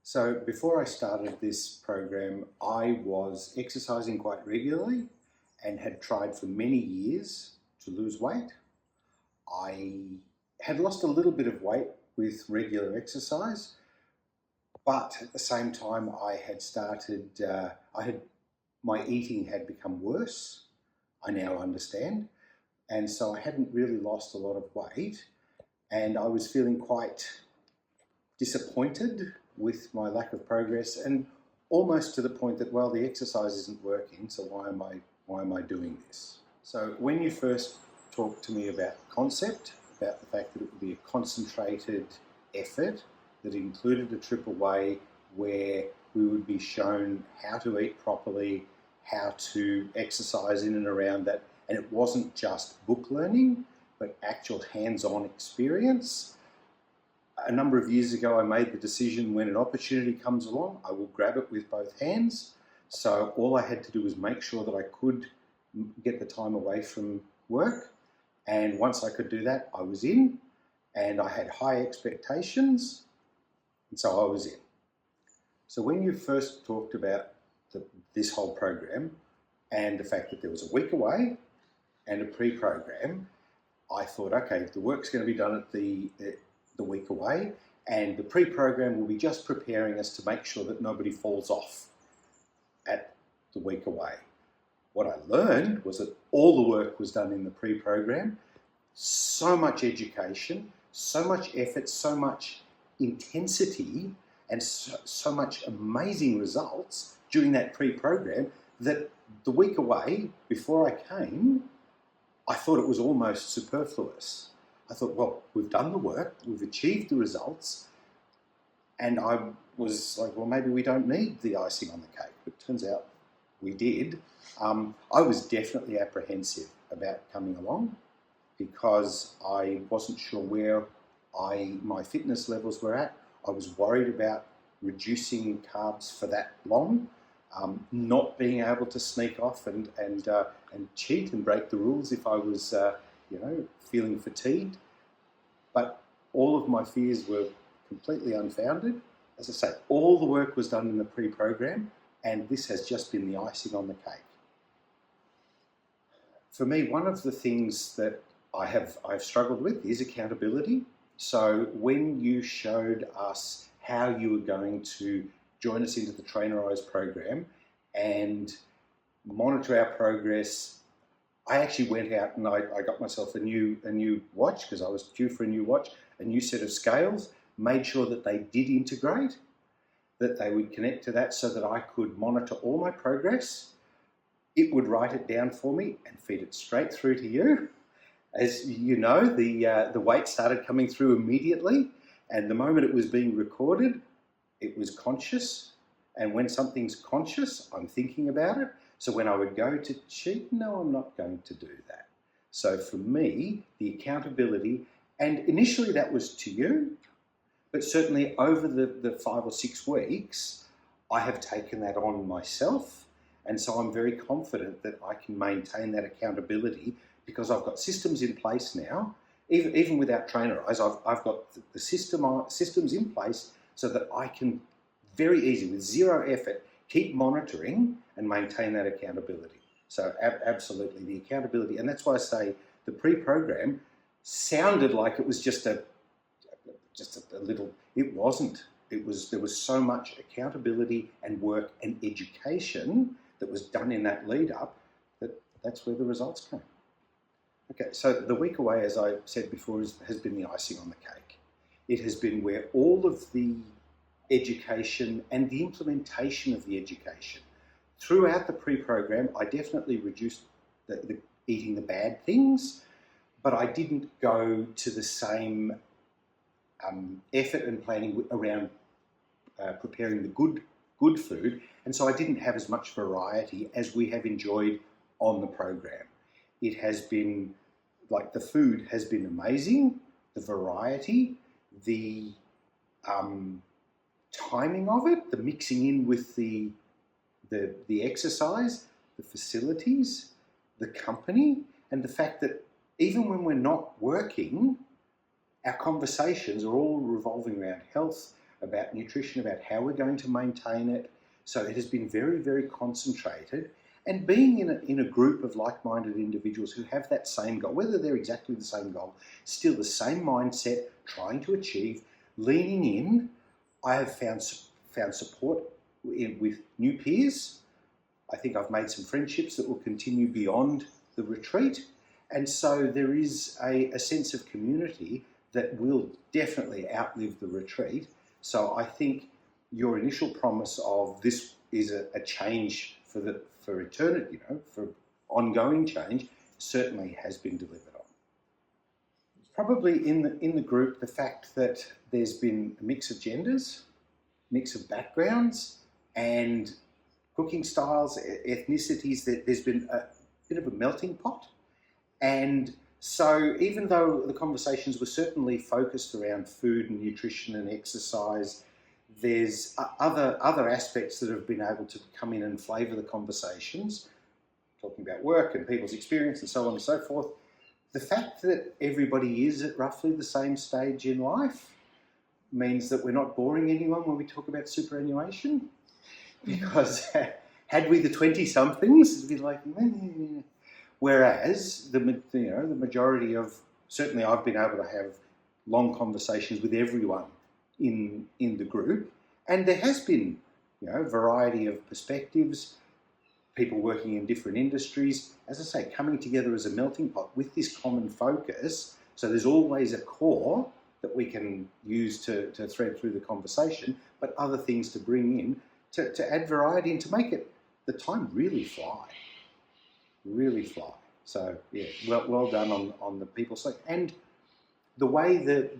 So before I started this program, I was exercising quite regularly and had tried for many years to lose weight. I had lost a little bit of weight with regular exercise, but at the same time my eating had become worse. I now understand. And so I hadn't really lost a lot of weight, and I was feeling quite disappointed with my lack of progress, and almost to the point that, well, the exercise isn't working, so why am I doing this? So when you first talked to me about the concept, about the fact that it would be a concentrated effort that included a trip away where we would be shown how to eat properly, how to exercise in and around that, and it wasn't just book learning, but actual hands-on experience. A number of years ago, I made the decision, when an opportunity comes along, I will grab it with both hands. So all I had to do was make sure that I could get the time away from work. And once I could do that, I was in, and I had high expectations, and so I was in. So when you first talked about this whole program and the fact that there was a week away and a pre-program, I thought, okay, the work's going to be done at the week away, and the pre-program will be just preparing us to make sure that nobody falls off at the week away. What I learned was that all the work was done in the pre-program, so much education, so much effort, so much intensity, and so much amazing results during that pre-program that the week away, before I came, I thought it was almost superfluous. I thought, well, we've done the work, we've achieved the results, and I was like, well, maybe we don't need the icing on the cake. But it turns out we did. I was definitely apprehensive about coming along because I wasn't sure where my fitness levels were at. I was worried about reducing carbs for that long, not being able to sneak off and cheat and break the rules if I was feeling fatigued. But all of my fears were completely unfounded. As I say, all the work was done in the pre-program, and this has just been the icing on the cake. For me, one of the things that I've struggled with is accountability. So when you showed us how you were going to join us into the Trainerise program and monitor our progress, I actually went out and I got myself a new watch because I was due for a new watch, a new set of scales, made sure that they did integrate, that they would connect to that so that I could monitor all my progress. It would write it down for me and feed it straight through to you. As you know, the weight started coming through immediately, and the moment it was being recorded, it was conscious. And when something's conscious, I'm thinking about it. So when I would go to cheat, no, I'm not going to do that. So for me, the accountability, and initially that was to you, but certainly over the 5 or 6 weeks, I have taken that on myself. And so I'm very confident that I can maintain that accountability because I've got systems in place now. Even without Trainerise, I've got the systems in place so that I can very easy, with zero effort, keep monitoring and maintain that accountability. So absolutely the accountability. And that's why I say the pre-program sounded like it was just a little, it wasn't. There was so much accountability and work and education that was done in that lead up that's where the results came. Okay, so the week away, as I said before, has been the icing on the cake. It has been where all of the education and the implementation of the education. Throughout the pre-program, I definitely reduced the eating the bad things, but I didn't go to the same effort and planning around preparing the good food, and so I didn't have as much variety as we have enjoyed on the program. It has been, like, the food has been amazing, the variety, the timing of it, the mixing in with the exercise, the facilities, the company, and the fact that even when we're not working, our conversations are all revolving around health, about nutrition, about how we're going to maintain it. So it has been very, very concentrated. And being in a group of like-minded individuals who have that same goal, whether they're exactly the same goal, still the same mindset, trying to achieve, leaning in, I have found support with new peers. I think I've made some friendships that will continue beyond the retreat. And so there is a sense of community that will definitely outlive the retreat. So I think your initial promise of this is a change for eternity, for ongoing change, certainly has been delivered on. Probably in the group, the fact that there's been a mix of genders, mix of backgrounds, and cooking styles, ethnicities, that there's been a bit of a melting pot. And so even though the conversations were certainly focused around food and nutrition and exercise, there's other aspects that have been able to come in and flavour the conversations, talking about work and people's experience and so on and so forth. The fact that everybody is at roughly the same stage in life means that we're not boring anyone when we talk about superannuation, because had we the 20-somethings, it'd be like, meh. Whereas the majority of, certainly I've been able to have long conversations with everyone in the group, and there has been variety of perspectives, people working in different industries, as I say, coming together as a melting pot with this common focus. So there's always a core that we can use to thread through the conversation, but other things to bring in to add variety and to make it the time really fly. So yeah, well done on the people side. And the way that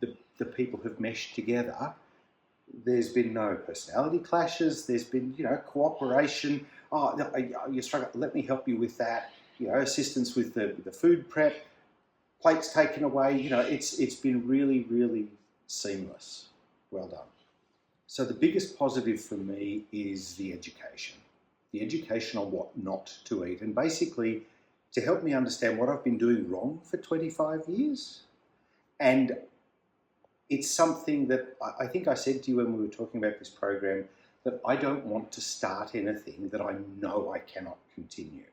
the people have meshed together, there's been no personality clashes, there's been, cooperation. Oh, no, you struggle, let me help you with that. Assistance with the food prep, plates taken away. It's been really, really seamless. Well done. So the biggest positive for me is the education on what not to eat, and basically to help me understand what I've been doing wrong for 25 years. And it's something that I think I said to you when we were talking about this program, that I don't want to start anything that I know I cannot continue.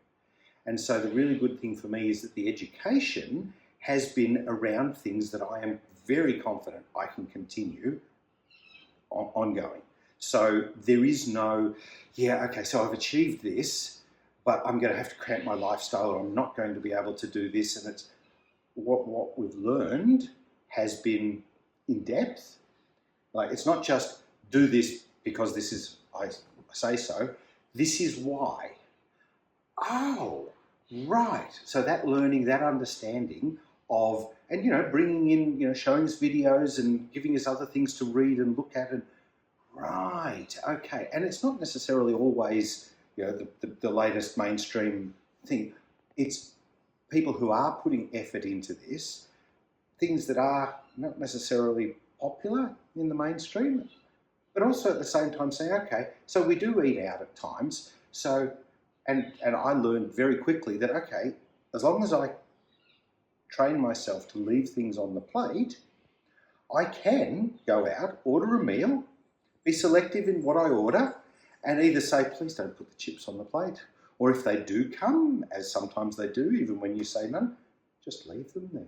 And so the really good thing for me is that the education has been around things that I am very confident I can continue ongoing. So there is no, so I've achieved this, but I'm going to have to cramp my lifestyle, or I'm not going to be able to do this. And it's what we've learned has been in depth. Like, it's not just do this because this is, I say so. This is why. Oh, right. So that learning, that understanding of, and bringing in, showing us videos and giving us other things to read and look at, and right, okay. And it's not necessarily always, the latest mainstream thing. It's people who are putting effort into this, things that are not necessarily popular in the mainstream, but also at the same time saying, okay, so we do eat out at times. So, and I learned very quickly that, okay, as long as I train myself to leave things on the plate, I can go out, order a meal, be selective in what I order, and either say, please don't put the chips on the plate. Or if they do come, as sometimes they do, even when you say no, just leave them there.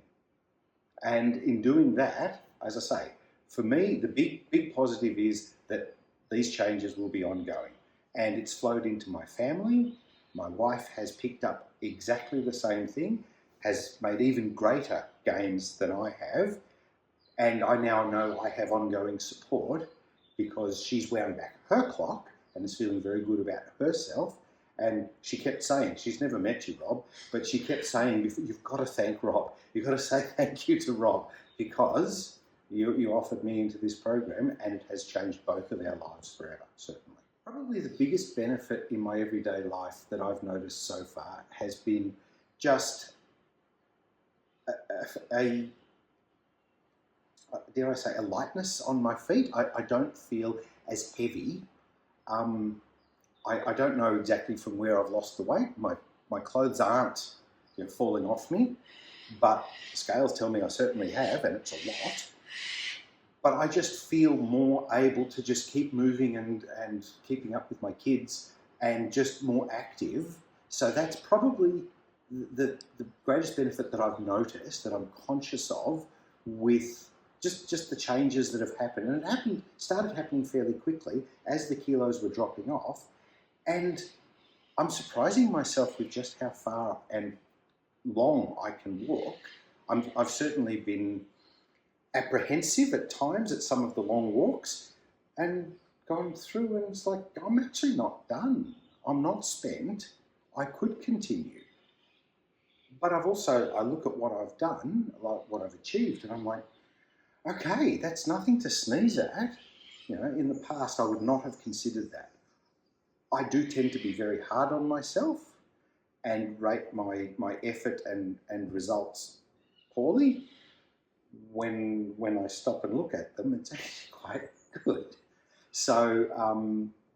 And in doing that, as I say, for me, the big positive is that these changes will be ongoing. And it's flowed into my family. My wife has picked up exactly the same thing, has made even greater gains than I have. And I now know I have ongoing support because she's wound back her clock and is feeling very good about herself. And she kept saying, she's never met you, Rob, but she kept saying, you've got to thank Rob. You've got to say thank you to Rob, because you offered me into this program, and it has changed both of our lives forever, certainly. Probably the biggest benefit in my everyday life that I've noticed so far has been just a dare I say, a lightness on my feet. I don't feel as heavy. I don't know exactly from where I've lost the weight. My clothes aren't falling off me, but scales tell me I certainly have, and it's a lot. but I just feel more able to just keep moving and keeping up with my kids and just more active. So that's probably the greatest benefit that I've noticed, that I'm conscious of, with just the changes that have happened. And it started happening fairly quickly as the kilos were dropping off. And I'm surprising myself with just how far and long I can walk. I've certainly been apprehensive at times at some of the long walks and gone through, and it's like, I'm actually not done. I'm not spent. I could continue. But I look at what I've done, like what I've achieved, and I'm like, okay, that's nothing to sneeze at. In the past, I would not have considered that. I do tend to be very hard on myself and rate my effort and results poorly. When I stop and look at them, it's actually quite good. So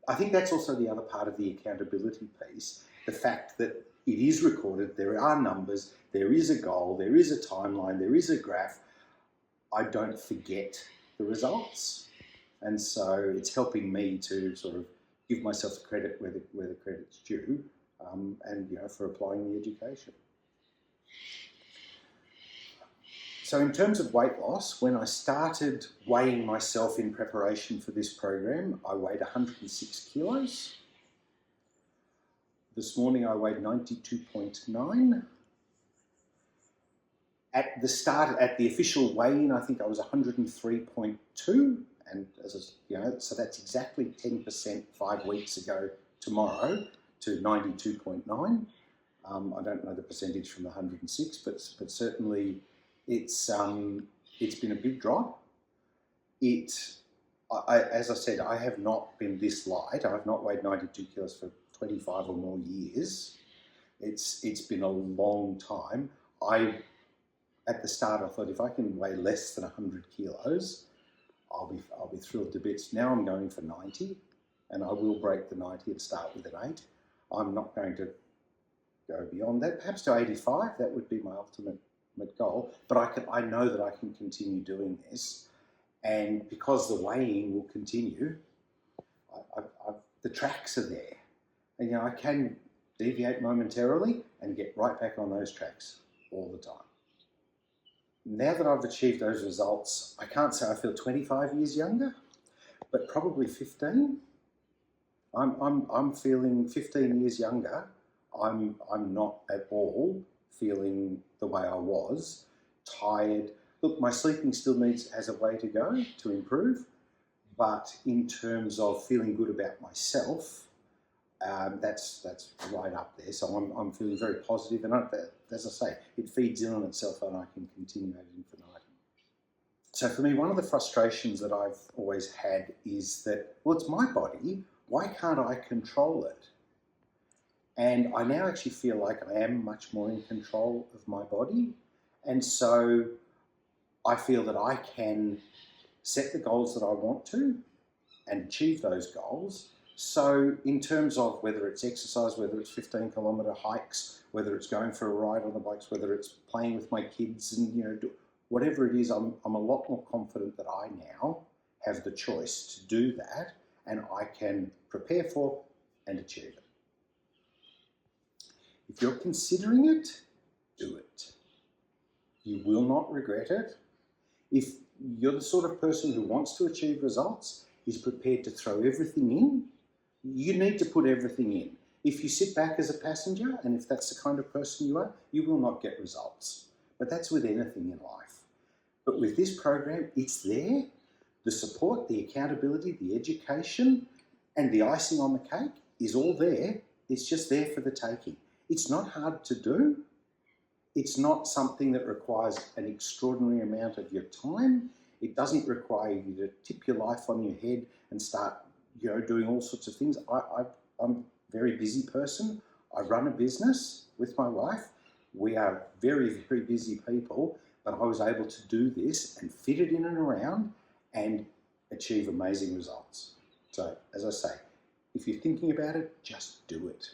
I think that's also the other part of the accountability piece, the fact that it is recorded, there are numbers, there is a goal, there is a timeline, there is a graph. I don't forget the results. And so it's helping me to sort of give myself the credit where the credit's due, and for applying the education. So in terms of weight loss, when I started weighing myself in preparation for this program, I weighed 106 kilos. This morning I weighed 92.9. At the official weigh-in, I think I was 103.2, and so that's exactly 10% 5 weeks ago tomorrow to 92.9. I don't know the percentage from the 106, but certainly it's been a big drop. As I said, I have not been this light. I have not weighed 92 kilos for 25 or more years. It's been a long time. At the start, I thought if I can weigh less than 100 kilos, I'll be thrilled to bits. Now I'm going for 90, and I will break the 90 and start with an 8. I'm not going to go beyond that. Perhaps to 85, that would be my ultimate goal. But I know that I can continue doing this, and because the weighing will continue, the tracks are there, and I can deviate momentarily and get right back on those tracks all the time. Now that I've achieved those results, I can't say I feel 25 years younger, but probably 15. I'm feeling 15 years younger. I'm not at all feeling the way I was, tired. Look, my sleeping still has a way to go to improve, but in terms of feeling good about myself, that's right up there. So I'm feeling very positive, and as I say, it feeds in on itself, and I can continue ad infinitum. So for me, one of the frustrations that I've always had is that, well, it's my body. Why can't I control it? And I now actually feel like I am much more in control of my body, and so I feel that I can set the goals that I want to and achieve those goals. So in terms of whether it's exercise, whether it's 15-kilometre hikes, whether it's going for a ride on the bikes, whether it's playing with my kids, and whatever it is, I'm a lot more confident that I now have the choice to do that, and I can prepare for and achieve it. If you're considering it, do it. You will not regret it. If you're the sort of person who wants to achieve results, is prepared to throw everything in, you need to put everything in. If you sit back as a passenger, and if that's the kind of person you are, you will not get results. But that's with anything in life. But with this program, it's there. The support, the accountability, the education, and the icing on the cake is all there. It's just there for the taking. It's not hard to do. It's not something that requires an extraordinary amount of your time. It doesn't require you to tip your life on your head and start doing all sorts of things. I'm a very busy person. I run a business with my wife. We are very, very busy people, but I was able to do this and fit it in and around and achieve amazing results. So, as I say, if you're thinking about it, just do it.